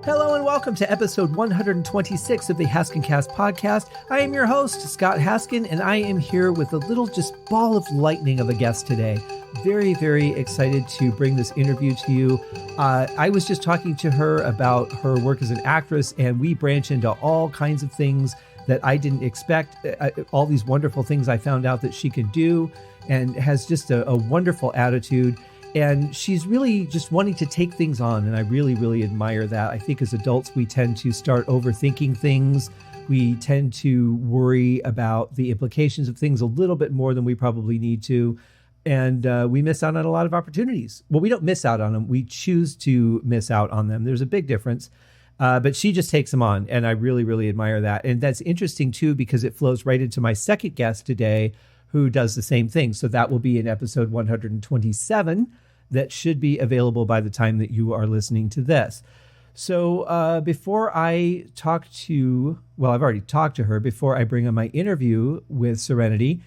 Hello and welcome to episode 126 of the Haskincast podcast. I am your host, Scott Haskin, and I am here with a little just ball of lightning of a guest today. Very, very excited to bring this interview to you. I was just talking to her about her work as an actress, and we branch into all kinds of things that I didn't expect. All these wonderful things I found out that she could do, and has just a wonderful attitude. And she's really just wanting to take things on. And I really, really admire that. I think as adults, we tend to start overthinking things. We tend to worry about the implications of things a little bit more than we probably need to. And we miss out on a lot of opportunities. Well, we don't miss out on them. We choose to miss out on them. There's a big difference. But she just takes them on. And I really, really admire that. And that's interesting, too, because it flows right into my second guest today, who does the same thing. So that will be in episode 127 that should be available by the time that you are listening to this. So before I talk to, well, I've already talked to her, before I bring on my interview with Serenity,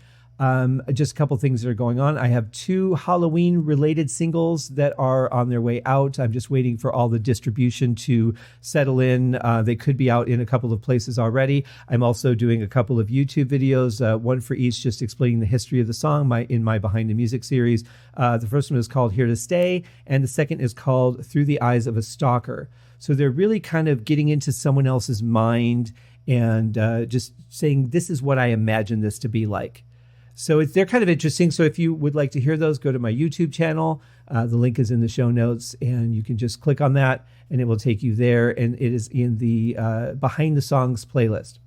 just a couple things that are going on. I have 2 Halloween-related singles that are on their way out. I'm just waiting for all the distribution to settle in. They could be out in a couple of places already. I'm also doing a couple of YouTube videos, one for each, just explaining the history of the song in my Behind the Music series. The first one is called Here to Stay, and the second is called Through the Eyes of a Stalker. So they're really kind of getting into someone else's mind and just saying, this is what I imagine this to be like. So they're kind of interesting. So if you would like to hear those, go to my YouTube channel. The link is in the show notes, and you can just click on that, and it will take you there. And it is in the Behind the Songs playlist.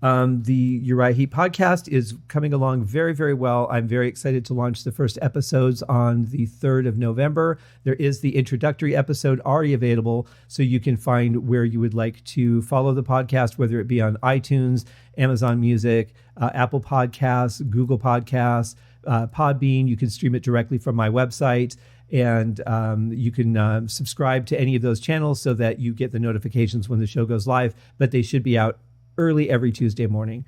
The Uriah Heep podcast is coming along very, very well. I'm very excited to launch the first episodes on the 3rd of November. There is the introductory episode already available, so you can find where you would like to follow the podcast, whether it be on iTunes, Amazon Music, Apple Podcasts, Google Podcasts, Podbean. You can stream it directly from my website. And you can subscribe to any of those channels so that you get the notifications when the show goes live. But they should be out early every Tuesday morning,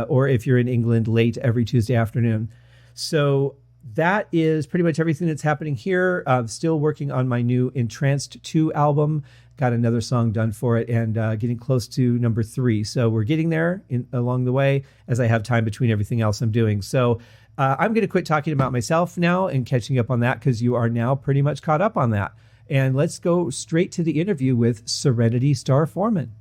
or if you're in England, late every Tuesday afternoon. So that is pretty much everything that's happening here. Still working on my new Entranced 2 album. Got another song done for it, and getting close to number 3. So we're getting there along the way as I have time between everything else I'm doing. So I'm going to quit talking about myself now and catching up on that, because you are now pretty much caught up on that. And let's go straight to the interview with Serenity Starr-Foreman.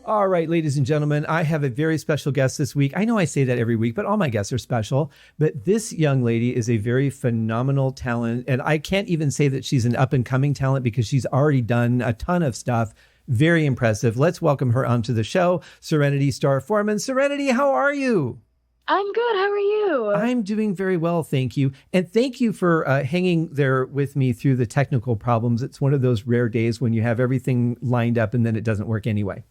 All right, ladies and gentlemen, I have a very special guest this week. I know I say that every week, but all my guests are special. But this young lady is a very phenomenal talent. And I can't even say that she's an up-and-coming talent, because she's already done a ton of stuff. Very impressive. Let's welcome her onto the show, Serenity Starr-Foreman. Serenity, how are you? I'm good. How are you? I'm doing very well, thank you. And thank you for hanging there with me through the technical problems. It's one of those rare days when you have everything lined up and then it doesn't work anyway.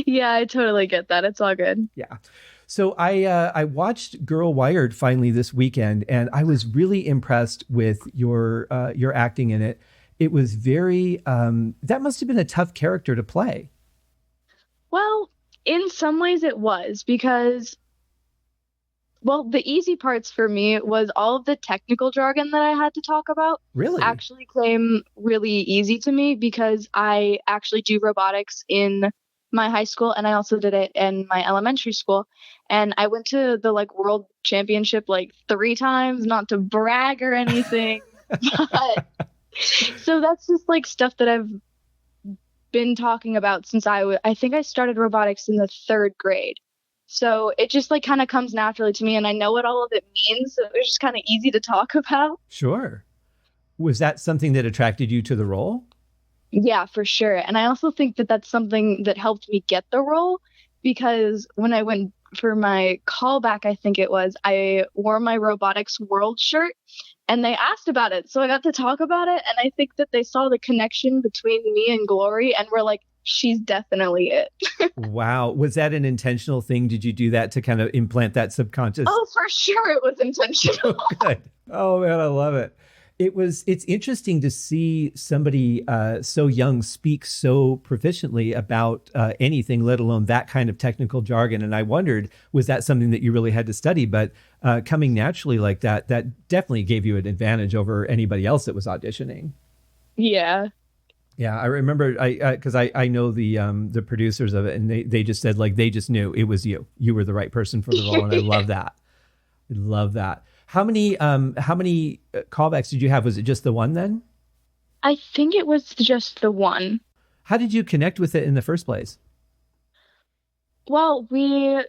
Yeah, I totally get that. It's all good. Yeah. So I watched Girl Wired finally this weekend, and I was really impressed with your acting in it. It was very, that must have been a tough character to play. Well, in some ways it was, because, well, the easy parts for me was all of the technical jargon that I had to talk about. Really? Actually came really easy to me, because I actually do robotics in my high school, and I also did it in my elementary school. And I went to the world championship 3 times, not to brag or anything. But so that's just stuff that I've been talking about since I think I started robotics in the 3rd grade. So it just kind of comes naturally to me, and I know what all of it means. So it was just kind of easy to talk about. Sure. Was that something that attracted you to the role? Yeah, for sure. And I also think that that's something that helped me get the role, because when I went for my callback, I think it was, I wore my Robotics World shirt and they asked about it. So I got to talk about it. And I think that they saw the connection between me and Glory and were like, she's definitely it. Wow. Was that an intentional thing? Did you do that to kind of implant that subconscious? Oh, for sure. It was intentional. Oh, good. Oh, man, I love it. It's interesting to see somebody so young speak so proficiently about anything, let alone that kind of technical jargon. And I wondered, was that something that you really had to study? But coming naturally like that, that definitely gave you an advantage over anybody else that was auditioning. Yeah. Yeah, I remember because I know the producers of it, and they just said like they just knew it was you. You were the right person for the role, and I love that. I love that. How many callbacks did you have? Was it just the one then? I think it was just the one. How did you connect with it in the first place? Well, we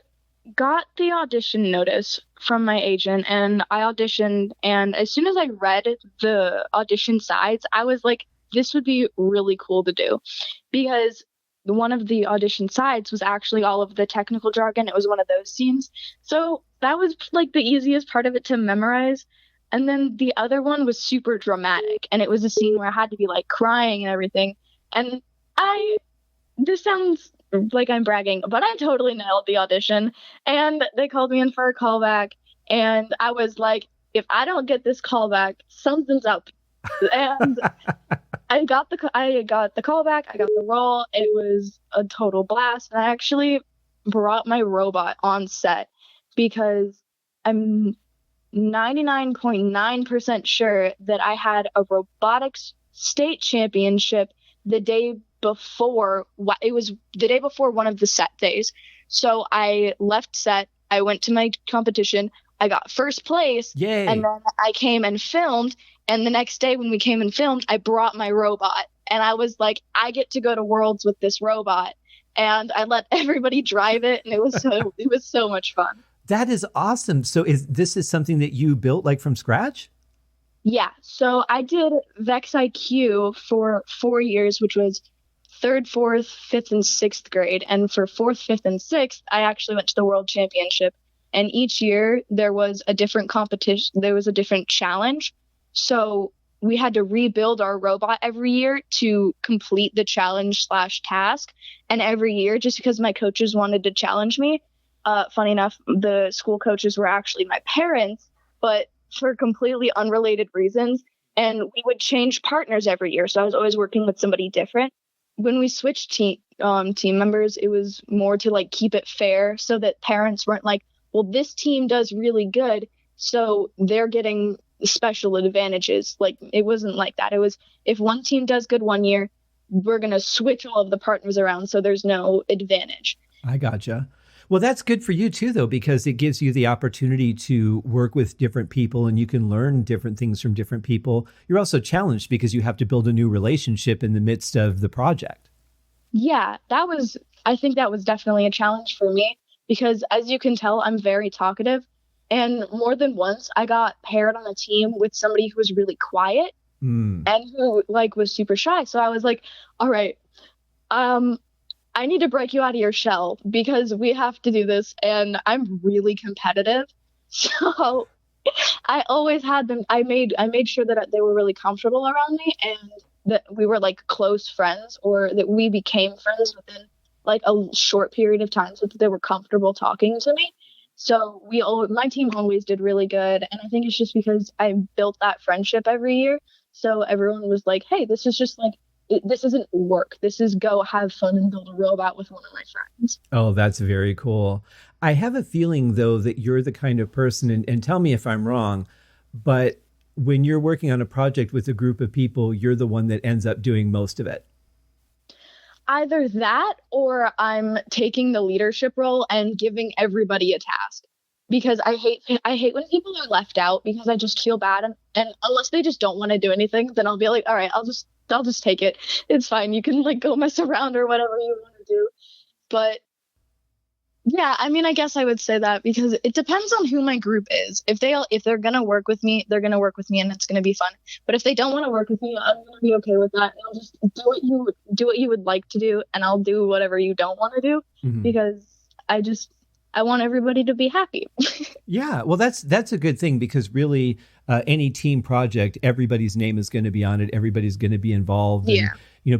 got the audition notice from my agent and I auditioned, and as soon as I read the audition sides, I was like, this would be really cool to do, because one of the audition sides was actually all of the technical jargon. It was one of those scenes. So that was like the easiest part of it to memorize. And then the other one was super dramatic, and it was a scene where I had to be like crying and everything. And this sounds like I'm bragging, but I totally nailed the audition. And they called me in for a callback, and I was like, if I don't get this callback, something's up. And I got the callback, I got the role. It was a total blast. And I actually brought my robot on set because I'm 99.9% sure that I had a robotics state championship the day before. It was the day before one of the set days. So I left set, I went to my competition, I got first place. Yay. And then I came and filmed. And the next day when we came and filmed, I brought my robot. And I was like, I get to go to Worlds with this robot. And I let everybody drive it. And it was so much fun. That is awesome. So this is something that you built like from scratch? Yeah. So I did Vex IQ for 4 years, which was 3rd, 4th, 5th, and 6th grade. And for 4th, 5th, and 6th, I actually went to the World Championship. And each year there was a different competition. There was a different challenge. So we had to rebuild our robot every year to complete the challenge/task. And every year, just because my coaches wanted to challenge me, funny enough, the school coaches were actually my parents, but for completely unrelated reasons. And we would change partners every year. So I was always working with somebody different. When we switched team members, it was more to like keep it fair so that parents weren't like, well, this team does really good, so they're getting special advantages. Like, it wasn't like that. It was, if one team does good one year, we're going to switch all of the partners around so there's no advantage. I gotcha. Well, that's good for you too, though, because it gives you the opportunity to work with different people and you can learn different things from different people. You're also challenged because you have to build a new relationship in the midst of the project. Yeah, I think that was definitely a challenge for me because, as you can tell, I'm very talkative. And more than once, I got paired on a team with somebody who was really quiet and who like was super shy. So I was like, all right, I need to break you out of your shell because we have to do this. And I'm really competitive. So I always had them. I made sure that they were really comfortable around me and that we were like close friends, or that we became friends within like a short period of time so that they were comfortable talking to me. So my team always did really good. And I think it's just because I built that friendship every year. So everyone was like, hey, this is just like, this isn't work. This is go have fun and build a robot with one of my friends. Oh, that's very cool. I have a feeling, though, that you're the kind of person, and tell me if I'm wrong, but when you're working on a project with a group of people, you're the one that ends up doing most of it. Either that or I'm taking the leadership role and giving everybody a task, because I hate when people are left out because I just feel bad. And unless they just don't want to do anything, then I'll be like, all right, I'll just take it. It's fine. You can like go mess around or whatever you want to do. But yeah, I mean, I guess I would say that because it depends on who my group is. If they're going to work with me, they're going to work with me and it's going to be fun. But if they don't want to work with me, I'm going to be okay with that. And I'll just do what you would like to do. And I'll do whatever you don't want to do because I want everybody to be happy. Yeah, well, that's a good thing because really any team project, everybody's name is going to be on it. Everybody's going to be involved. Yeah. And,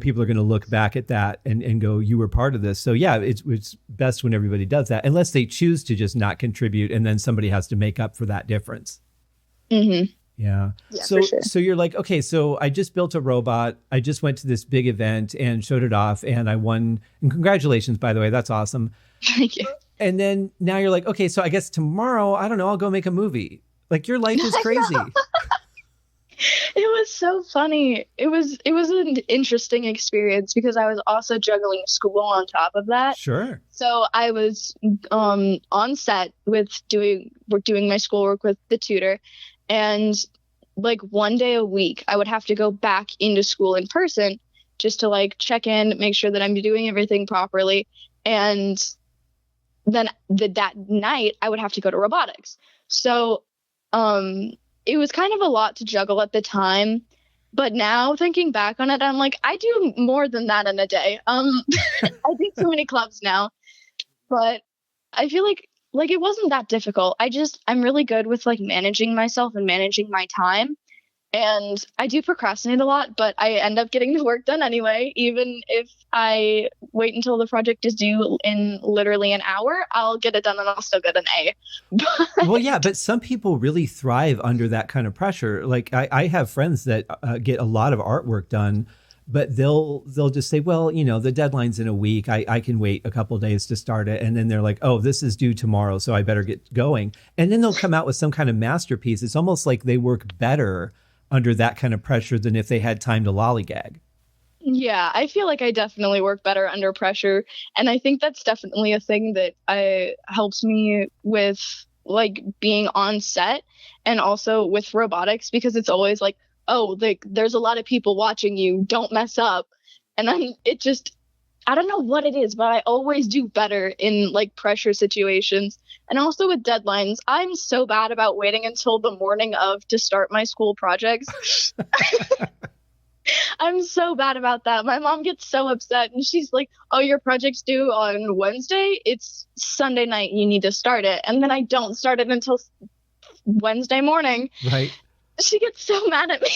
people are going to look back at that and go, you were part of this. So yeah, it's best when everybody does that, unless they choose to just not contribute and then somebody has to make up for that difference. Mm-hmm. Yeah. Yeah, So, for sure. so you're like, okay, so I just built a robot. I just went to this big event and showed it off and I won. And congratulations, by the way. That's awesome. Thank you. And then now you're like, okay, so I guess tomorrow, I don't know, I'll go make a movie. Like your life is crazy. It was so funny. It was an interesting experience because I was also juggling school on top of that. Sure. So I was on set with doing my schoolwork with the tutor, and like one day a week I would have to go back into school in person just to like check in, make sure that I'm doing everything properly, and then that night I would have to go to robotics. So it was kind of a lot to juggle at the time, but now thinking back on it, I'm like, I do more than that in a day. I do too many clubs now, but I feel like it wasn't that difficult. I'm really good with like managing myself and managing my time. And I do procrastinate a lot, but I end up getting the work done anyway. Even if I wait until the project is due in literally an hour, I'll get it done and I'll still get an A. Well, yeah, but some people really thrive under that kind of pressure. Like I have friends that get a lot of artwork done, but they'll just say, well, you know, the deadline's in a week. I can wait a couple of days to start it. And then they're like, oh, this is due tomorrow, so I better get going. And then they'll come out with some kind of masterpiece. It's almost like they work better under that kind of pressure than if they had time to lollygag. Yeah, I feel like I definitely work better under pressure. And I think that's definitely a thing that helps me with like being on set and also with robotics, because it's always like, oh, there's a lot of people watching you, don't mess up. And then I don't know what it is, but I always do better in like pressure situations. And also with deadlines, I'm so bad about waiting until the morning of to start my school projects. I'm so bad about that. My mom gets so upset and she's like, oh, your project's due on Wednesday? It's Sunday night. You need to start it. And then I don't start it until Wednesday morning. Right. She gets so mad at me.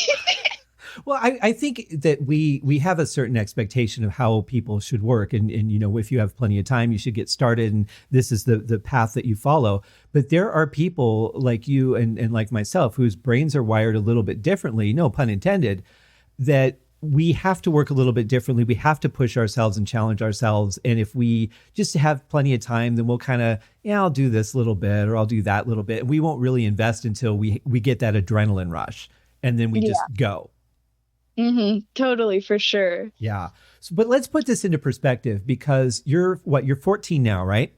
Well, I think that we have a certain expectation of how people should work. And you know, if you have plenty of time, you should get started. And this is the path that you follow. But there are people like you and like myself whose brains are wired a little bit differently, no pun intended, that we have to work a little bit differently. We have to push ourselves and challenge ourselves. And if we just have plenty of time, then we'll kind of, yeah, I'll do this little bit or I'll do that little bit. And we won't really invest until we get that adrenaline rush. And then we just go. Mm-hmm. Totally, for sure. Yeah. So, but let's put this into perspective because you're 14 now, right?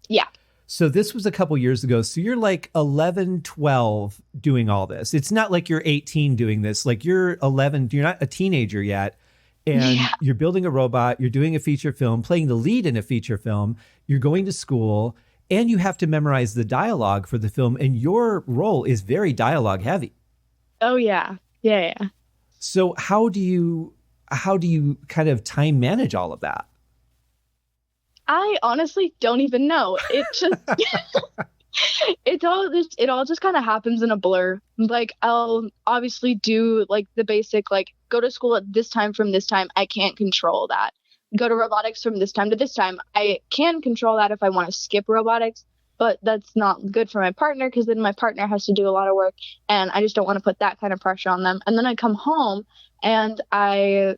Yeah. So this was a couple years ago. So you're like 11, 12 doing all this. It's not like you're 18 doing this. Like you're 11, you're not a teenager yet. And you're building a robot, you're doing a feature film, playing the lead in a feature film, you're going to school, and you have to memorize the dialogue for the film. And your role is very dialogue heavy. Oh, yeah. Yeah. So how do you kind of time manage all of that? I honestly don't even know. It just it all just kind of happens in a blur. Like I'll obviously do like the basic, like go to school at this time from this time. I can't control that. Go to robotics from this time to this time. I can control that if I want to skip robotics, but that's not good for my partner because then my partner has to do a lot of work and I just don't want to put that kind of pressure on them. And then I come home and I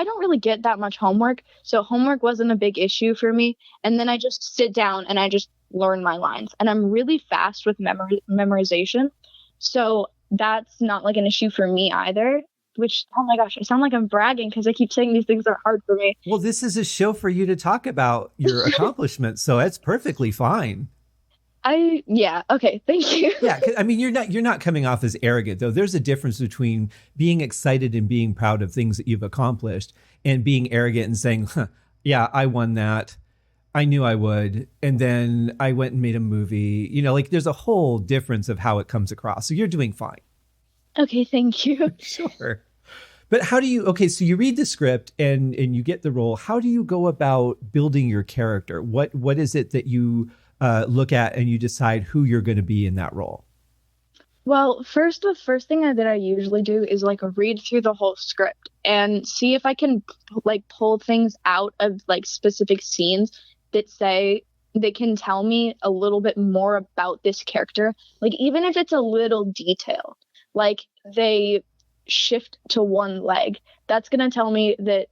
don't really get that much homework. So homework wasn't a big issue for me. And then I just sit down and I just learn my lines. And I'm really fast with memorization. So that's not like an issue for me either, which, oh my gosh, I sound like I'm bragging because I keep saying these things are hard for me. Well, this is a show for you to talk about your accomplishments. So it's perfectly fine. Okay, thank you. Yeah, I mean, you're not coming off as arrogant, though. There's a difference between being excited and being proud of things that you've accomplished and being arrogant and saying, yeah, I won that. I knew I would. And then I went and made a movie. You know, like there's a whole difference of how it comes across. So you're doing fine. Okay, thank you. Sure. But how do you, okay, so you read the script and you get the role. How do you go about building your character? What is it that you look at and you decide who you're going to be in that role? Well, the first thing that I usually do is like read through the whole script and see if I can like pull things out of like specific scenes that say they can tell me a little bit more about this character. Like, even if it's a little detail, like they shift to one leg, that's going to tell me that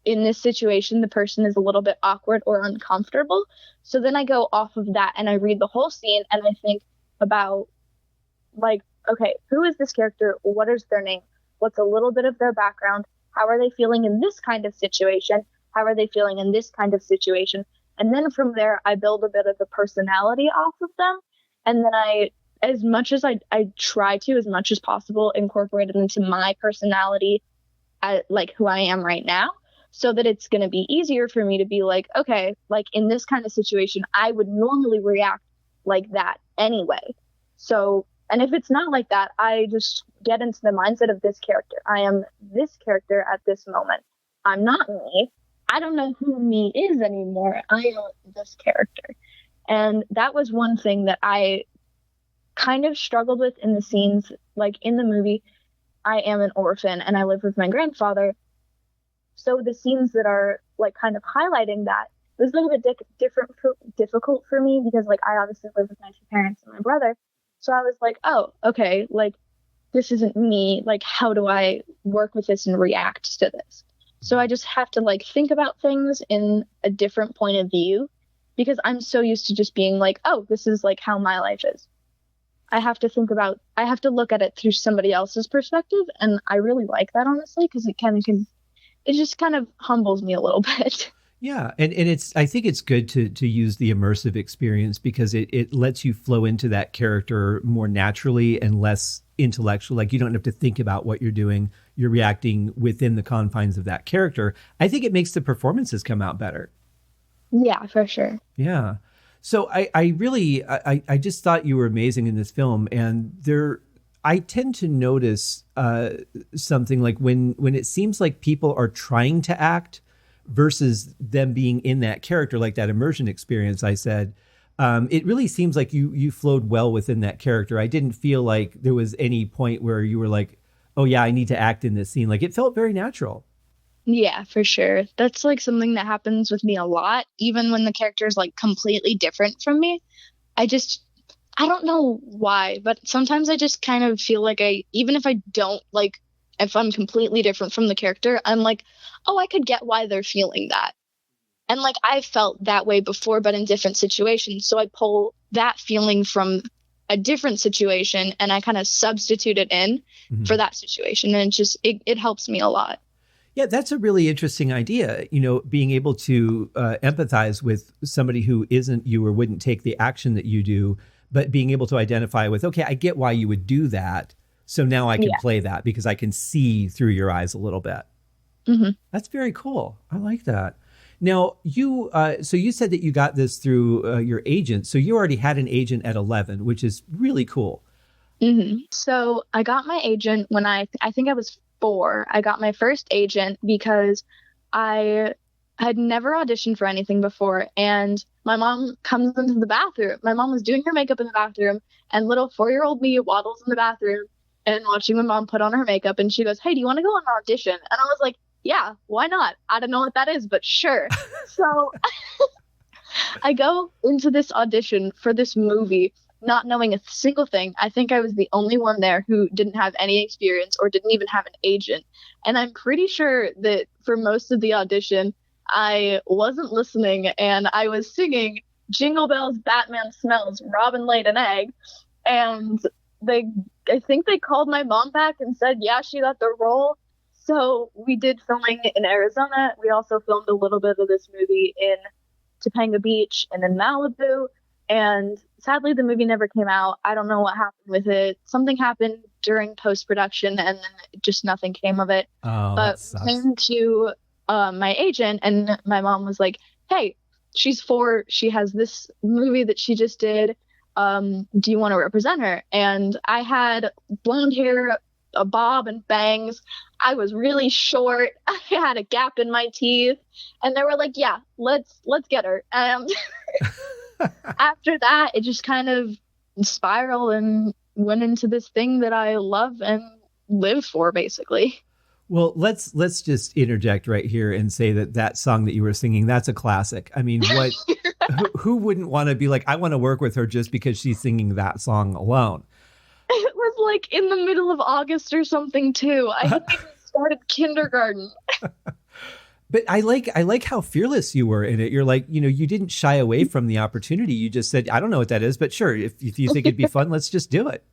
in this situation, the person is a little bit awkward or uncomfortable. So then I go off of that and I read the whole scene and I think about, like, okay, who is this character? What is their name? What's a little bit of their background? How are they feeling in this kind of situation? How are they feeling in this kind of situation? And then from there, I build a bit of a personality off of them. And then as much as I try to, as much as possible, incorporate it into my personality, like who I am right now, so that it's going to be easier for me to be like, okay, like in this kind of situation, I would normally react like that anyway. So, and if it's not like that, I just get into the mindset of this character. I am this character at this moment. I'm not me. I don't know who me is anymore. I am this character. And that was one thing that I kind of struggled with in the scenes. Like in the movie, I am an orphan and I live with my grandfather. So the scenes that are like kind of highlighting that, it was a little bit difficult for me because like I obviously live with my two parents and my brother. So I was like, oh, okay, like this isn't me. Like, how do I work with this and react to this? So I just have to like think about things in a different point of view because I'm so used to just being like, oh, this is like how my life is. I have to look at it through somebody else's perspective. And I really like that, honestly, because it just kind of humbles me a little bit. Yeah. And I think it's good to use the immersive experience because it lets you flow into that character more naturally and less intellectual. Like you don't have to think about what you're doing. You're reacting within the confines of that character. I think it makes the performances come out better. Yeah, for sure. Yeah. So I just thought you were amazing in this film. And I tend to notice something like when it seems like people are trying to act versus them being in that character, like that immersion experience I said, it really seems like you flowed well within that character. I didn't feel like there was any point where you were like, oh yeah, I need to act in this scene. Like it felt very natural. Yeah, for sure. That's like something that happens with me a lot, even when the character is like completely different from me. I don't know why, but sometimes I just kind of feel like even if I don't like, if I'm completely different from the character, I'm like, oh, I could get why they're feeling that. And like, I felt that way before, but in different situations. So I pull that feeling from a different situation and I kind of substitute it in for that situation. And it helps me a lot. Yeah, that's a really interesting idea. You know, being able to empathize with somebody who isn't you or wouldn't take the action that you do, but being able to identify with, okay, I get why you would do that. So now I can play that because I can see through your eyes a little bit. Mm-hmm. That's very cool. I like that. Now, so you said that you got this through your agent. So you already had an agent at 11, which is really cool. Mm-hmm. So I got my agent when I think I was 4. I got my first agent because I had never auditioned for anything before. And my mom comes into the bathroom. My mom was doing her makeup in the bathroom, and little 4-year-old me waddles in the bathroom and watching my mom put on her makeup. And she goes, hey, do you want to go on an audition? And I was like, yeah, why not? I don't know what that is, but sure. So I go into this audition for this movie, not knowing a single thing. I think I was the only one there who didn't have any experience or didn't even have an agent. And I'm pretty sure that for most of the audition, I wasn't listening and I was singing Jingle Bells, Batman Smells, Robin Laid an Egg. And I think they called my mom back and said, yeah, she got the role. So we did filming in Arizona. We also filmed a little bit of this movie in Topanga Beach and in Malibu. And sadly, the movie never came out. I don't know what happened with it. Something happened during post-production and then just nothing came of it. Oh, but came to my agent and my mom was like, hey, she's 4. She has this movie that she just did. Do you want to represent her? And I had blonde hair, a bob and bangs. I was really short. I had a gap in my teeth. And they were like, yeah, let's get her. And after that, it just kind of spiraled and went into this thing that I love and live for, basically. Well, let's just interject right here and say that song that you were singing, that's a classic. I mean, what who wouldn't want to be like, I want to work with her just because she's singing that song alone? It was like in the middle of August or something too. I hadn't even started kindergarten. But I like how fearless you were in it. You're like, you didn't shy away from the opportunity. You just said, I don't know what that is, but sure, if you think it'd be fun, let's just do it.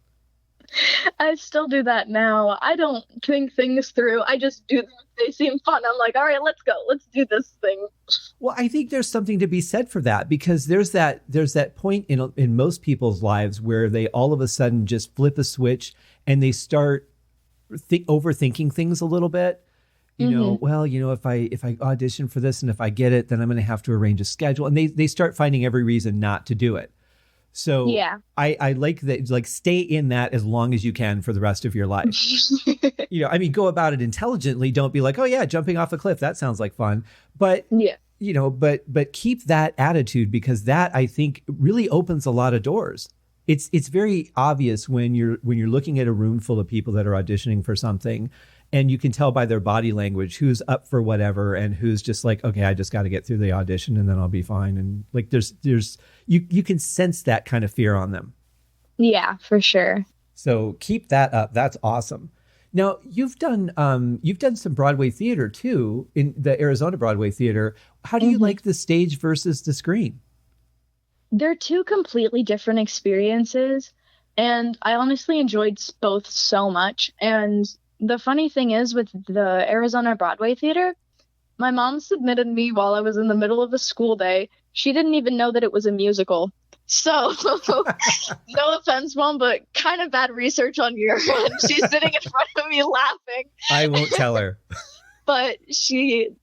I still do that now. I don't think things through. I just do them if they seem fun. I'm like, all right, let's go. Let's do this thing. Well, I think there's something to be said for that, because there's that point in most people's lives where they all of a sudden just flip a switch and they start overthinking things a little bit. If I audition for this and if I get it, then I'm going to have to arrange a schedule. And they start finding every reason not to do it. So yeah. I like that, like, stay in that as long as you can for the rest of your life. Go about it intelligently. Don't be like, oh yeah, jumping off a cliff, that sounds like fun. But yeah, but keep that attitude, because that, I think, really opens a lot of doors. It's very obvious when you're looking at a room full of people that are auditioning for something, and you can tell by their body language who's up for whatever and who's just like, okay, I just got to get through the audition and then I'll be fine. And like, you can sense that kind of fear on them. Yeah, for sure. So keep that up. That's awesome. Now you've done some Broadway theater too, in the Arizona Broadway Theater. How do you like the stage versus the screen? They're two completely different experiences, and I honestly enjoyed both so much. And the funny thing is, with the Arizona Broadway Theater, my mom submitted me while I was in the middle of a school day. She didn't even know that it was a musical. So, no offense, Mom, but kind of bad research on your end. She's sitting in front of me laughing. I won't tell her. But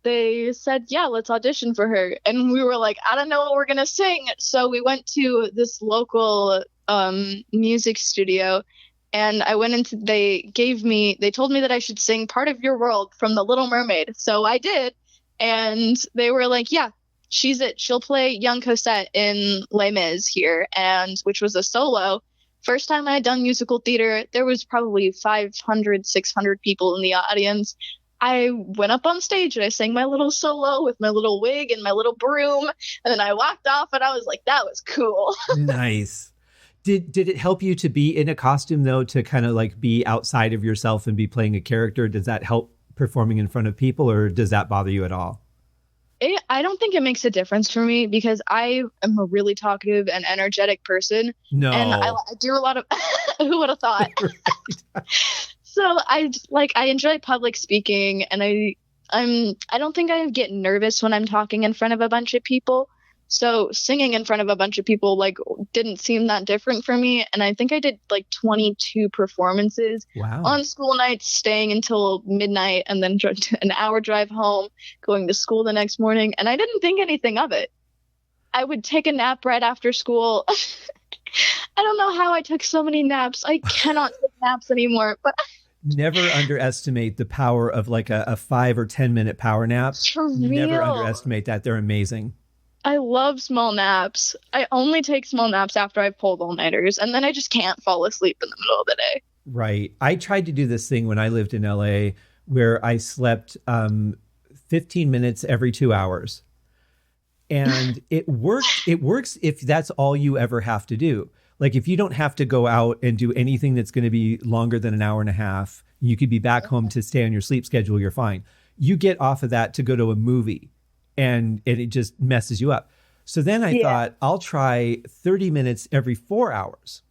they said, yeah, let's audition for her. And we were like, I don't know what we're going to sing. So we went to this local music studio. And I went into, they told me that I should sing Part of Your World from The Little Mermaid. So I did. And they were like, yeah, she's it. She'll play young Cosette in Les Mis here, which was a solo. First time I had done musical theater, there was probably 500, 600 people in the audience. I went up on stage and I sang my little solo with my little wig and my little broom. And then I walked off and I was like, that was cool. Nice. Did it help you to be in a costume, though, to kind of like be outside of yourself and be playing a character? Does that help performing in front of people, or does that bother you at all? I don't think it makes a difference for me, because I am a really talkative and energetic person. No. And I do a lot of, who would have thought? Right. So I enjoy public speaking, and I don't think I get nervous when I'm talking in front of a bunch of people. So singing in front of a bunch of people didn't seem that different for me. And I think I did 22 performances on school nights, staying until midnight, and then an hour drive home, going to school the next morning. And I didn't think anything of it. I would take a nap right after school. I don't know how I took so many naps. I cannot take naps anymore, but never underestimate the power of a 5 or 10 minute power nap. For real. Never underestimate that. They're amazing. I love small naps. I only take small naps after I've pulled all-nighters, and then I just can't fall asleep in the middle of the day. Right. I tried to do this thing when I lived in LA where I slept 15 minutes every 2 hours. And it works. It works if that's all you ever have to do. Like, if you don't have to go out and do anything that's going to be longer than an hour and a half, you could be back home to stay on your sleep schedule, you're fine. You get off of that to go to a movie, and it just messes you up. So then I thought, I'll try 30 minutes every 4 hours.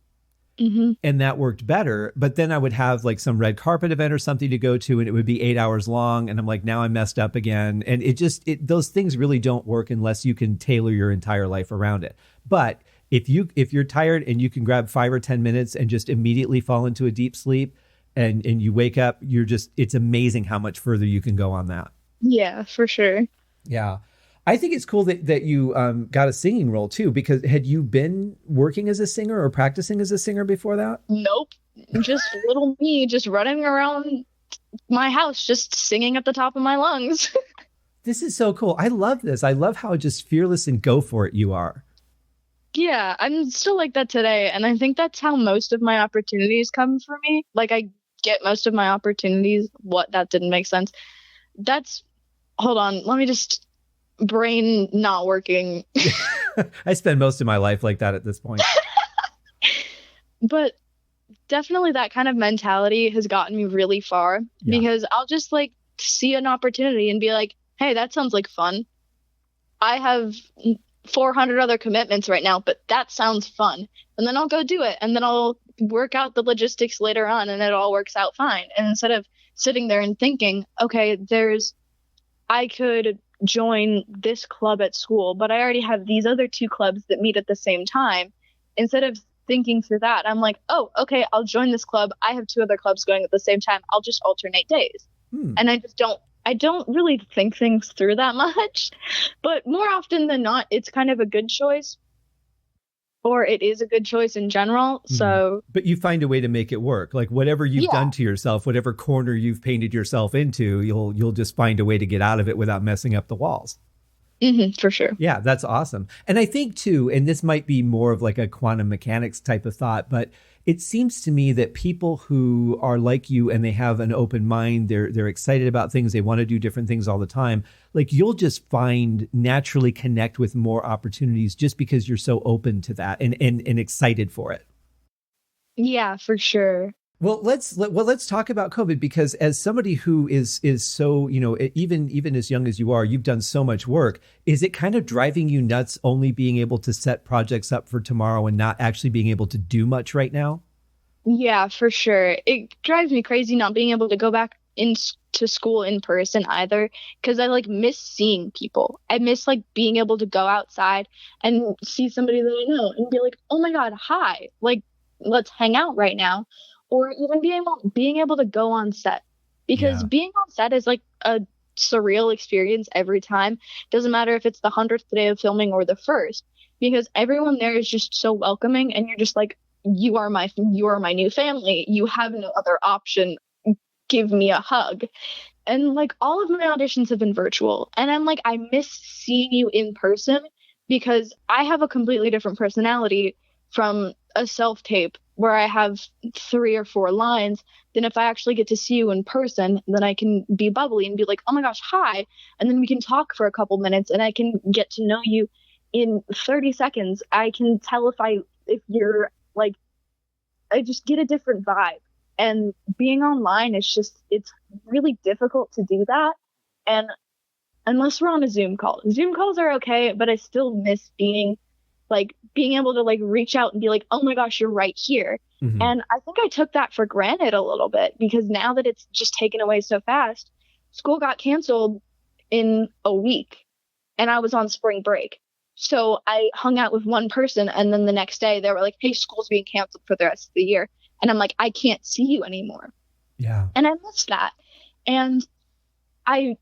Mm-hmm. And that worked better. But then I would have some red carpet event or something to go to, and it would be 8 hours long. And I'm like, now I'm messed up again. And those things really don't work unless you can tailor your entire life around it. But if you're tired and you can grab 5 or 10 minutes and just immediately fall into a deep sleep, and you wake up, it's amazing how much further you can go on that. Yeah, for sure. Yeah. I think it's cool that you got a singing role too, because had you been working as a singer or practicing as a singer before that? Nope. Just little me, just running around my house, just singing at the top of my lungs. This is so cool. I love this. I love how just fearless and go for it you are. Yeah, I'm still like that today. And I think that's how most of my opportunities come for me. I get most of my opportunities. What? That didn't make sense. Hold on. Let me just, brain not working. I spend most of my life like that at this point. But definitely that kind of mentality has gotten me really far because I'll just like see an opportunity and be like, hey, that sounds like fun. I have 400 other commitments right now, but that sounds fun. And then I'll go do it. And then I'll work out the logistics later on and it all works out fine. And instead of sitting there and thinking, okay, I could join this club at school, but I already have these other 2 clubs that meet at the same time. Instead of thinking through that, I'm like, oh, okay, I'll join this club. I have 2 other clubs going at the same time. I'll just alternate days. And I don't really think things through that much, but more often than not, it's kind of a good choice, or it is a good choice in general. So, but you find a way to make it work. Like whatever you've done to yourself, whatever corner you've painted yourself into, you'll just find a way to get out of it without messing up the walls. For sure. Yeah, that's awesome. And I think too, and this might be more of like a quantum mechanics type of thought, but it seems to me that people who are like you and they have an open mind, they're excited about things, they want to do different things all the time. Like you'll just naturally connect with more opportunities just because you're so open to that and excited for it. Yeah, for sure. Well, let's talk about COVID, because as somebody who is so, even as young as you are, you've done so much work. Is it kind of driving you nuts only being able to set projects up for tomorrow and not actually being able to do much right now? Yeah, for sure. It drives me crazy not being able to go back into school in person either, because I like miss seeing people. I miss like being able to go outside and see somebody that I know and be like, oh my God, hi, like let's hang out right now. Or even being able to go on set, because being on set is like a surreal experience every time. Doesn't matter if it's the 100th day of filming or the first, because everyone there is just so welcoming, and you're just like, you are my new family. You have no other option. Give me a hug. And like all of my auditions have been virtual, and I'm like, I miss seeing you in person, because I have a completely different personality from a self-tape where I have 3 or 4 lines, then if I actually get to see you in person, then I can be bubbly and be like, oh my gosh, hi. And then we can talk for a couple minutes and I can get to know you in 30 seconds. I can tell if you're like, I just get a different vibe. And being online it's really difficult to do that. And unless we're on a Zoom calls are okay, but I still miss being able to like reach out and be like, oh my gosh, you're right here. And I think I took that for granted a little bit, because now that it's just taken away so fast, school got canceled in a week and I was on spring break. So I hung out with one person, and then the next day they were like, hey, school's being canceled for the rest of the year. And I'm like, I can't see you anymore. Yeah. And I missed that. And I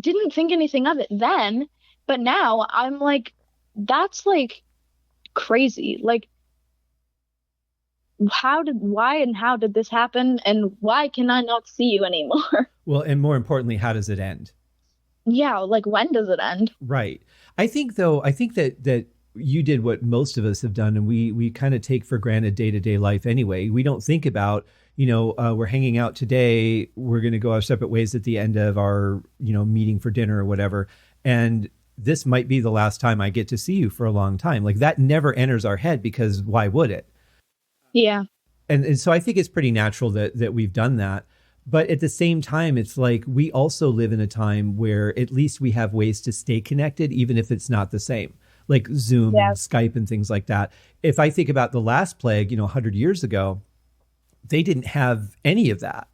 didn't think anything of it then, but now I'm like, that's like crazy. Like, why and how did this happen, and why can I not see you anymore? Well, and more importantly, how does it end? Yeah, like when does it end? Right. I think that you did what most of us have done, and we kind of take for granted day-to-day life anyway. We don't think about, we're hanging out today, we're going to go our separate ways at the end of our, meeting for dinner or whatever. And this might be the last time I get to see you for a long time. Like that never enters our head, because why would it? Yeah. And so I think it's pretty natural that we've done that. But at the same time, it's like we also live in a time where at least we have ways to stay connected, even if it's not the same, like Zoom and Skype and things like that. If I think about the last plague, 100 years ago, they didn't have any of that.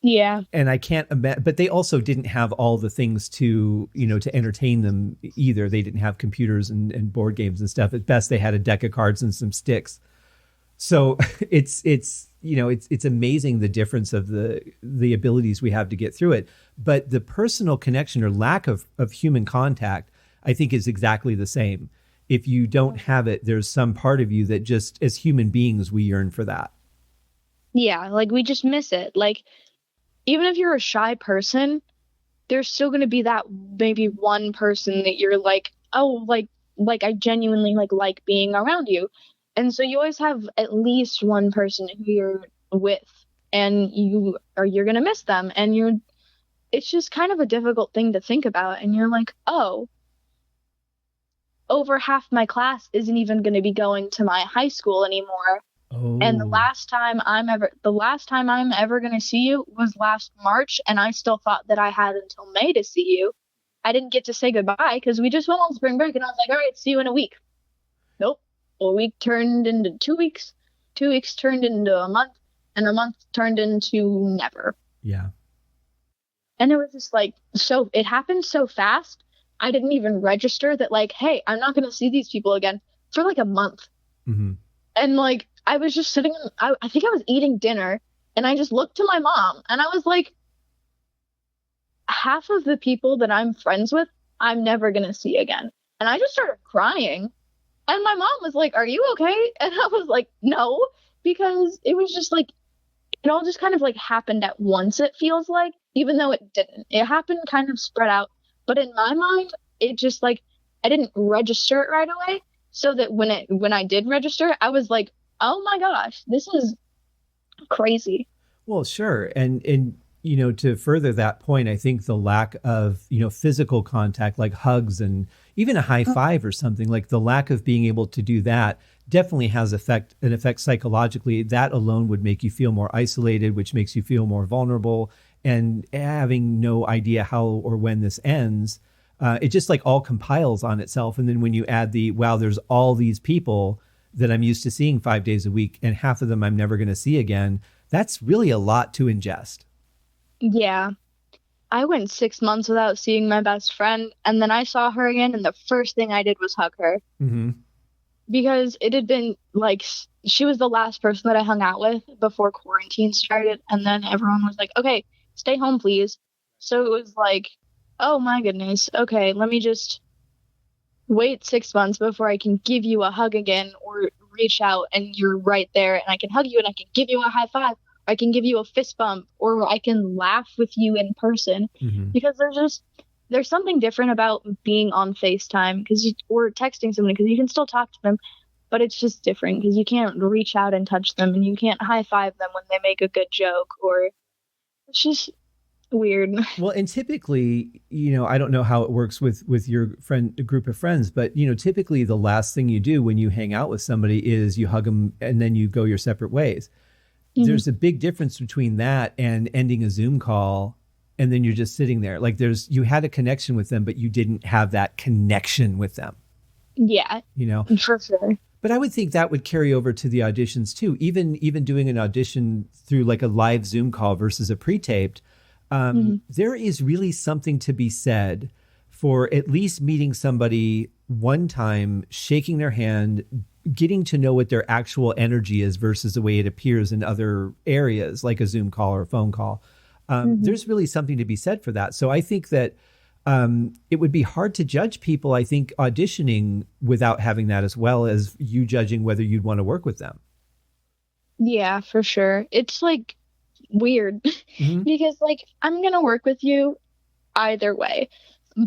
Yeah. And I can't imagine, but they also didn't have all the things to entertain them either. They didn't have computers and board games and stuff. At best, they had a deck of cards and some sticks. So it's amazing the difference of the abilities we have to get through it. But the personal connection or lack of human contact, I think, is exactly the same. If you don't have it, there's some part of you that just, as human beings, we yearn for that. Yeah, like we just miss it. Like, even if you're a shy person, there's still going to be that maybe one person that you're like, oh, like I genuinely like being around you. And so you always have at least one person who you're with and you're going to miss them. And it's just kind of a difficult thing to think about. And you're like, oh, over half my class isn't even going to be going to my high school anymore. Oh. And the last time I'm ever going to see you was last March, and I still thought that I had until May to see you. I didn't get to say goodbye because we just went on spring break, and I was like, all right, see you in a week. Nope. A week turned into 2 weeks. 2 weeks turned into a month, and a month turned into never. Yeah. And it was just like, so it happened so fast. I didn't even register that, like, hey, I'm not going to see these people again for like a month. Mm-hmm. And like, I was just sitting, I think I was eating dinner, and I just looked to my mom, and I was like, half of the people that I'm friends with, I'm never going to see again. And I just started crying. And my mom was like, are you okay? And I was like, no, because it was just like, it all just kind of like happened at once, it feels like, even though it didn't. It happened kind of spread out. But in my mind, it just like, I didn't register it right away. So that when I did register, I was like, oh my gosh, this is crazy. Well, sure. And you know, to further that point, I think the lack of, you know, physical contact, like hugs and even a high five or something, like the lack of being able to do that definitely has an effect psychologically. That alone would make you feel more isolated, which makes you feel more vulnerable. And having no idea how or when this ends, it just like all compiles on itself. And then when you add wow, there's all these people that I'm used to seeing 5 days a week, and half of them I'm never going to see again, that's really a lot to ingest. Yeah. I went 6 months without seeing my best friend, and then I saw her again, and the first thing I did was hug her. Mm-hmm. Because it had been like, she was the last person that I hung out with before quarantine started, and then everyone was like, okay, stay home, please. So it was like, oh my goodness, okay, let me just wait 6 months before I can give you a hug again, or reach out and you're right there, and I can hug you, and I can give you a high five, I can give you a fist bump, or I can laugh with you in person. Mm-hmm. Because there's something different about being on FaceTime or texting someone, because you can still talk to them, but it's just different because you can't reach out and touch them, and you can't high five them when they make a good joke, or it's just weird. Well, and typically, you know, I don't know how it works with your group of friends, but, you know, typically the last thing you do when you hang out with somebody is you hug them and then you go your separate ways. Mm-hmm. There's a big difference between that and ending a Zoom call and then you're just sitting there. Like you had a connection with them, but you didn't have that connection with them. Yeah. You know? For sure. But I would think that would carry over to the auditions too. Even doing an audition through like a live Zoom call versus a pre-taped, there is really something to be said for at least meeting somebody one time, shaking their hand, getting to know what their actual energy is versus the way it appears in other areas like a Zoom call or a phone call. There's really something to be said for that. So I think that it would be hard to judge people, I think, auditioning without having that, as well as you judging whether you'd want to work with them. Yeah, for sure. It's like weird because like I'm going to work with you either way,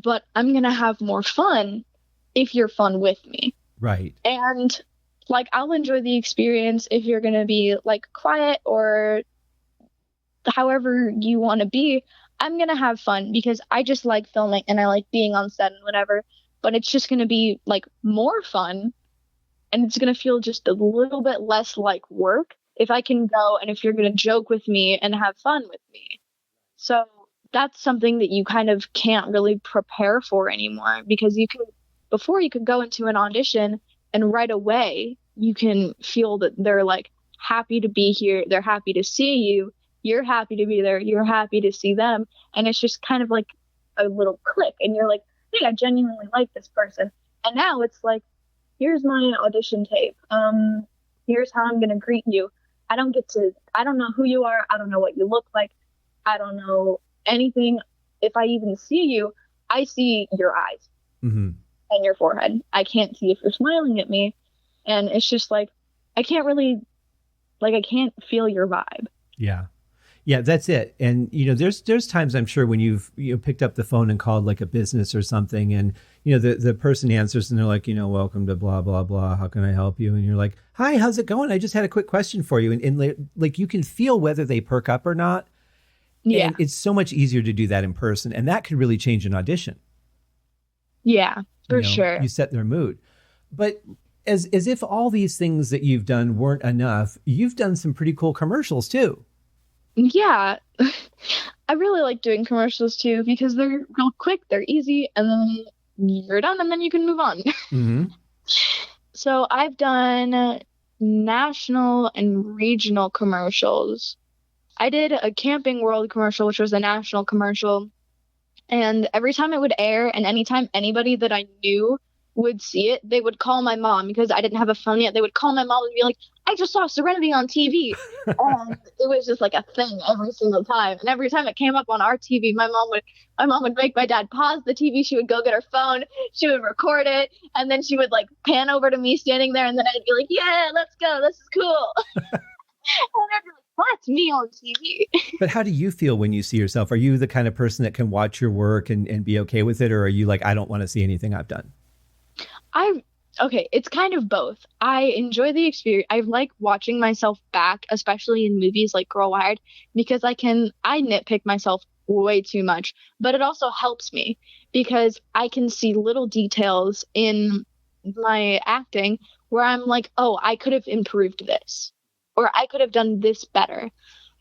but I'm going to have more fun if you're fun with me. Right. And like I'll enjoy the experience if you're going to be like quiet or however you want to be. I'm going to have fun because I just like filming and I like being on set and whatever, but it's just going to be like more fun and it's going to feel just a little bit less like work if I can go and if you're going to joke with me and have fun with me. So that's something that you kind of can't really prepare for anymore because before you could go into an audition and right away you can feel that they're like happy to be here. They're happy to see you. You're happy to be there. You're happy to see them. And it's just kind of like a little click. And you're like, hey, I genuinely like this person. And now it's like, here's my audition tape. Here's how I'm going to greet you. I don't know who you are. I don't know what you look like. I don't know anything. If I even see you, I see your eyes and your forehead. I can't see if you're smiling at me. And it's just like, I can't feel your vibe. Yeah. Yeah, that's it. And there's times I'm sure when you've picked up the phone and called like a business or something, and the person answers and they're like, welcome to blah blah blah. How can I help you? And you're like, hi, how's it going? I just had a quick question for you. And like you can feel whether they perk up or not. Yeah, and it's so much easier to do that in person, and that could really change an audition. Yeah, for sure. You set their mood. But as if all these things that you've done weren't enough, you've done some pretty cool commercials too. Yeah, I really like doing commercials too because they're real quick, they're easy, and then you're done and then you can move on. Mm-hmm. So I've done national and regional commercials. I did a Camping World commercial, which was a national commercial. And every time it would air and anytime anybody that I knew would see it, they would call my mom because I didn't have a phone yet. They would call my mom and be like, I just saw Serenity on TV. And it was just like a thing every single time. And every time it came up on our TV, my mom would make my dad pause the TV. She would go get her phone. She would record it. And then she would like pan over to me standing there. And then I'd be like, yeah, let's go. This is cool. And I'd be like, that's me on TV. But how do you feel when you see yourself? Are you the kind of person that can watch your work and be okay with it? Or are you like, I don't want to see anything I've done? Okay, it's kind of both. I enjoy the experience. I like watching myself back, especially in movies like Girl Wired, because I nitpick myself way too much, but it also helps me because I can see little details in my acting where I'm like, oh, I could have improved this, or I could have done this better,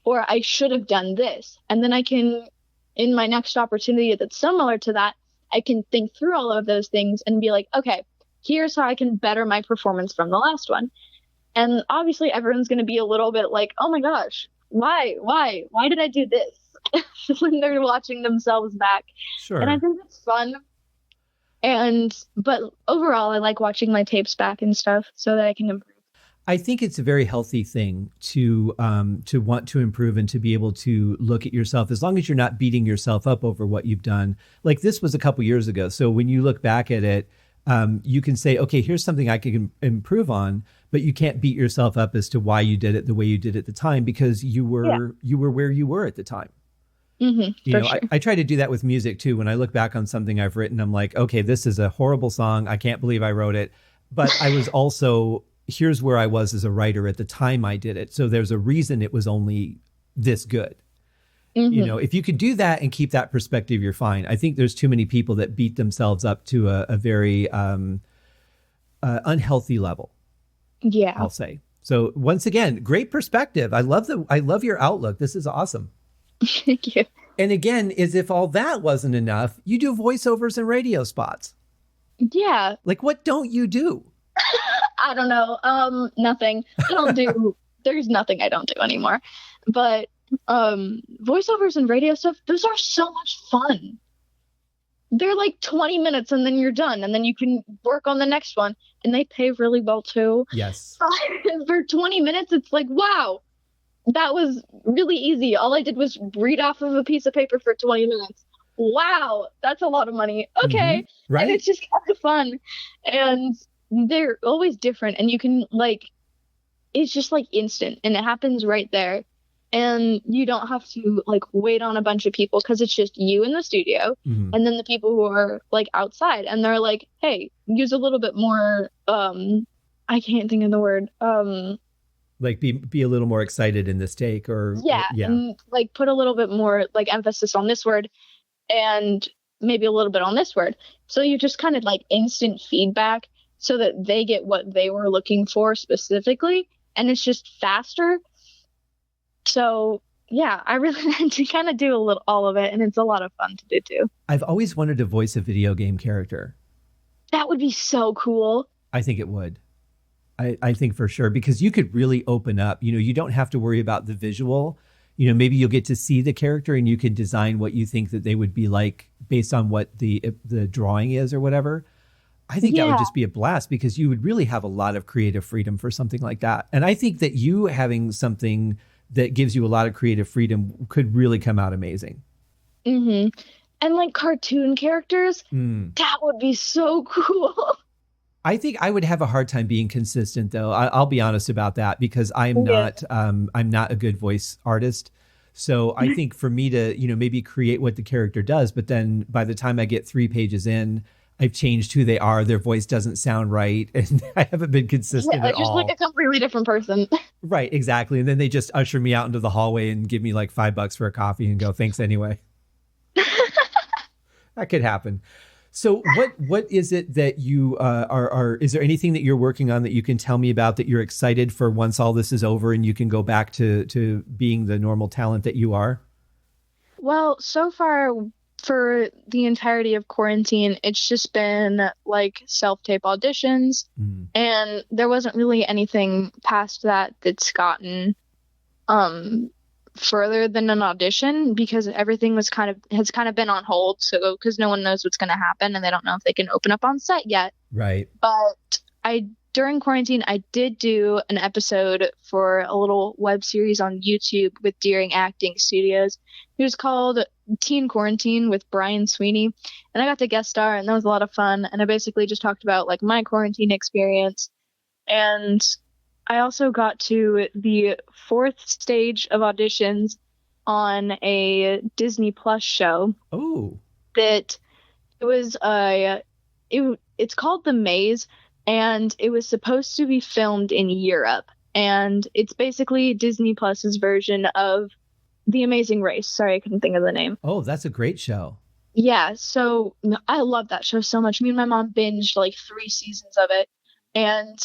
or I should have done this. And then I can, in my next opportunity that's similar to that, I can think through all of those things and be like, okay, here's how I can better my performance from the last one. And obviously everyone's going to be a little bit like, oh my gosh, why did I do this? When they're watching themselves back. Sure. And I think it's fun. But overall, I like watching my tapes back and stuff so that I can improve. I think it's a very healthy thing to want to improve and to be able to look at yourself, as long as you're not beating yourself up over what you've done. Like this was a couple years ago. So when you look back at it, you can say, okay, here's something I can improve on, but you can't beat yourself up as to why you did it the way you did at the time, because you were where you were at the time. Mm-hmm, sure. I try to do that with music too. When I look back on something I've written, I'm like, okay, this is a horrible song. I can't believe I wrote it. But I was also, here's where I was as a writer at the time I did it. So there's a reason it was only this good. Mm-hmm. If you could do that and keep that perspective, you're fine. I think there's too many people that beat themselves up to a very unhealthy level. Yeah, I'll say. So once again, great perspective. I love your outlook. This is awesome. Thank you. And again, as if all that wasn't enough, you do voiceovers and radio spots. Yeah. Like, what don't you do? I don't know. Nothing. There's nothing I don't do anymore. But voiceovers and radio stuff, those are so much fun. They're like 20 minutes and then you're done, and then you can work on the next one, and they pay really well too. Yes. For 20 minutes, it's like, wow, that was really easy. All I did was read off of a piece of paper for 20 minutes. Wow, that's a lot of money. Okay. Mm-hmm. Right. And it's just kind of fun. And they're always different, and you can it's just like instant, and it happens right there. And you don't have to wait on a bunch of people, because it's just you in the studio, mm-hmm. and then the people who are outside, and they're like, hey, use a little bit more, I can't think of the word. Be a little more excited in this take, or and put a little bit more emphasis on this word, and maybe a little bit on this word. So you just kind of instant feedback so that they get what they were looking for specifically, and it's just faster. So yeah, I really had to kind of do all of it, and it's a lot of fun to do too. I've always wanted to voice a video game character. That would be so cool. I think it would. I think for sure, because you could really open up. You don't have to worry about the visual. Maybe you'll get to see the character, and you can design what you think that they would be like based on what the drawing is or whatever. I think that would just be a blast, because you would really have a lot of creative freedom for something like that. And I think that you having something that gives you a lot of creative freedom could really come out amazing. Mm-hmm. And cartoon characters, that would be so cool. I think I would have a hard time being consistent, though. I'll be honest about that, because I'm not a good voice artist. So I think for me to, maybe create what the character does, but then by the time I get 3 pages in, I've changed who they are. Their voice doesn't sound right. And I haven't been consistent at just all. like a completely different person. Right, exactly. And then they just usher me out into the hallway and give me like $5 for a coffee and go, thanks anyway. That could happen. So what is it that you is there anything that you're working on that you can tell me about that you're excited for once all this is over and you can go back to being the normal talent that you are? Well, so far for the entirety of quarantine, it's just been like self-tape auditions, and there wasn't really anything past that that's gotten further than an audition, because everything has kind of been on hold, so because no one knows what's going to happen and they don't know if they can open up on set yet. Right. But during quarantine, I did do an episode for a little web series on YouTube with Deering Acting Studios. It was called Teen Quarantine with Brian Sweeney, and I got to guest star, and that was a lot of fun. And I basically just talked about like my quarantine experience, and I also got to the 4th stage of auditions on a Disney Plus show. Oh, that it was it's called The Maze, and it was supposed to be filmed in Europe, and it's basically Disney Plus's version of The Amazing Race. Sorry, I couldn't think of the name. Oh, that's a great show. Yeah, so I love that show so much. Me and my mom binged like 3 seasons of it, and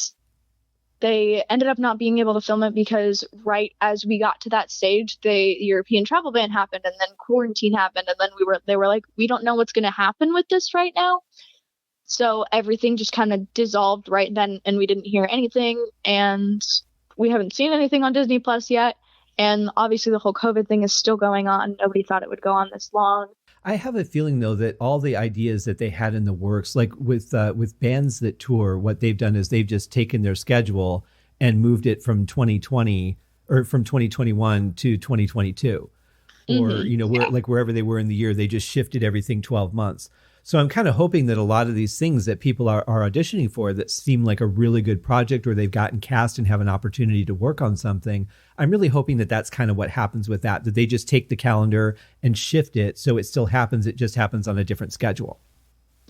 they ended up not being able to film it because right as we got to that stage, the European travel ban happened, and then quarantine happened, and then they were like, we don't know what's going to happen with this right now. So everything just kind of dissolved right then, and we didn't hear anything, and we haven't seen anything on Disney Plus yet. And obviously the whole COVID thing is still going on. Nobody thought it would go on this long. I have a feeling, though, that all the ideas that they had in the works, like with bands that tour, what they've done is they've just taken their schedule and moved it from 2020 or from 2021 to 2022. Or, wherever they were in the year, they just shifted everything 12 months. So I'm kind of hoping that a lot of these things that people are auditioning for that seem like a really good project, or they've gotten cast and have an opportunity to work on something, I'm really hoping that that's kind of what happens with that they just take the calendar and shift it so it still happens. It just happens on a different schedule.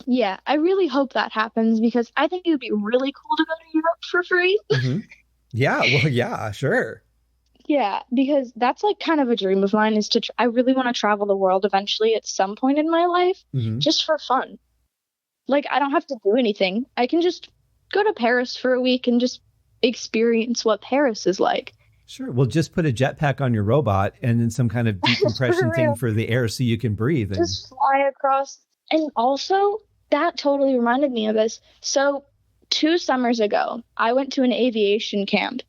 Yeah, I really hope that happens, because I think it would be really cool to go to Europe for free. Mm-hmm. Yeah, well, yeah, sure. Yeah, because that's like kind of a dream of mine, is I really want to travel the world eventually at some point in my life, just for fun. Like, I don't have to do anything. I can just go to Paris for a week and just experience what Paris is like. Sure. Well, just put a jetpack on your robot and then some kind of decompression thing for the air so you can breathe. And just fly across. And also, that totally reminded me of this. So 2 summers ago, I went to an aviation camp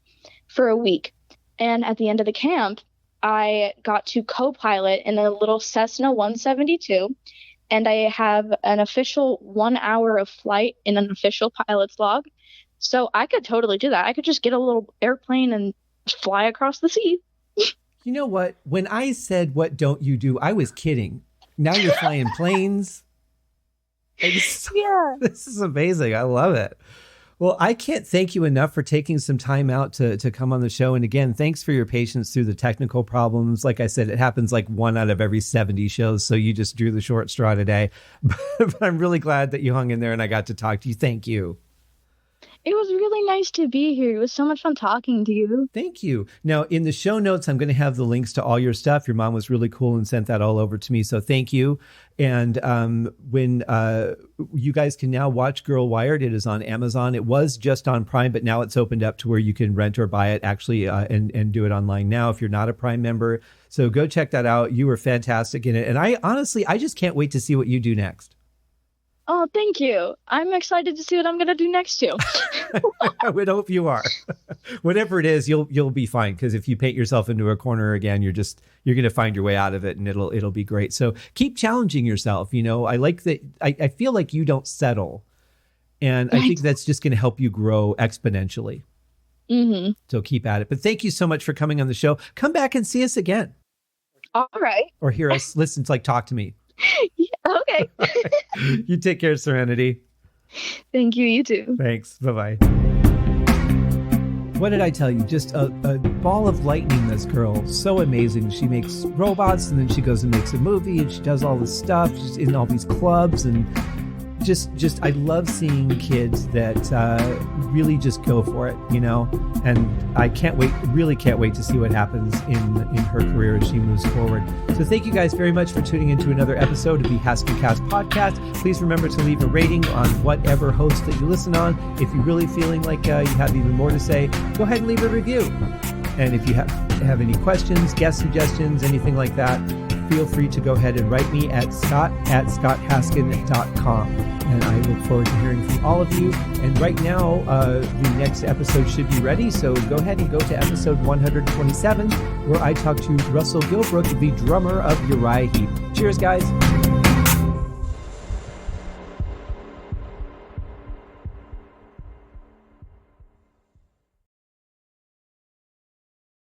for a week. And at the end of the camp, I got to co-pilot in a little Cessna 172. And I have an official 1 hour of flight in an official pilot's log. So I could totally do that. I could just get a little airplane and fly across the sea. You know what? When I said, what don't you do? I was kidding. Now you're flying planes. Yeah. This is amazing. I love it. Well, I can't thank you enough for taking some time out to come on the show. And again, thanks for your patience through the technical problems. Like I said, it happens like 1 out of every 70 shows. So you just drew the short straw today. But I'm really glad that you hung in there and I got to talk to you. Thank you. It was really nice to be here. It was so much fun talking to you. Thank you. Now, in the show notes, I'm going to have the links to all your stuff. Your mom was really cool and sent that all over to me. So thank you. And when you guys can now watch Girl Wired, it is on Amazon. It was just on Prime, but now it's opened up to where you can rent or buy it actually and do it online now if you're not a Prime member. So go check that out. You were fantastic in it. And I just can't wait to see what you do next. Oh, thank you. I'm excited to see what I'm going to do next too. I would hope you are. Whatever it is, you'll be fine. Because if you paint yourself into a corner again, you're going to find your way out of it, and it'll be great. So keep challenging yourself. I like that. I feel like you don't settle, and I think that's just going to help you grow exponentially. Mm-hmm. So keep at it. But thank you so much for coming on the show. Come back and see us again. All right. Or hear us. Listen, talk to me. Yeah, okay. You take care, Serenity. Thank you. You too. Thanks. Bye-bye. what did I tell you? Just a ball of lightning, this girl. So amazing. She makes robots, and then she goes and makes a movie, and she does all this stuff. She's in all these clubs, and just I love seeing kids that really just go for it, you know. And I really can't wait to see what happens in her career as she moves forward. So thank you guys very much for tuning into another episode of the HaskinCast podcast. Please remember to leave a rating on whatever host that you listen on. If you're really feeling like you have even more to say, go ahead and leave a review. And if you have any questions, guest suggestions, anything like that, feel free to go ahead and write me at scott@scotthaskin.com. And I look forward to hearing from all of you. And right now, the next episode should be ready. So go ahead and go to episode 127, where I talk to Russell Gilbrook, the drummer of Uriah Heep. Cheers, guys.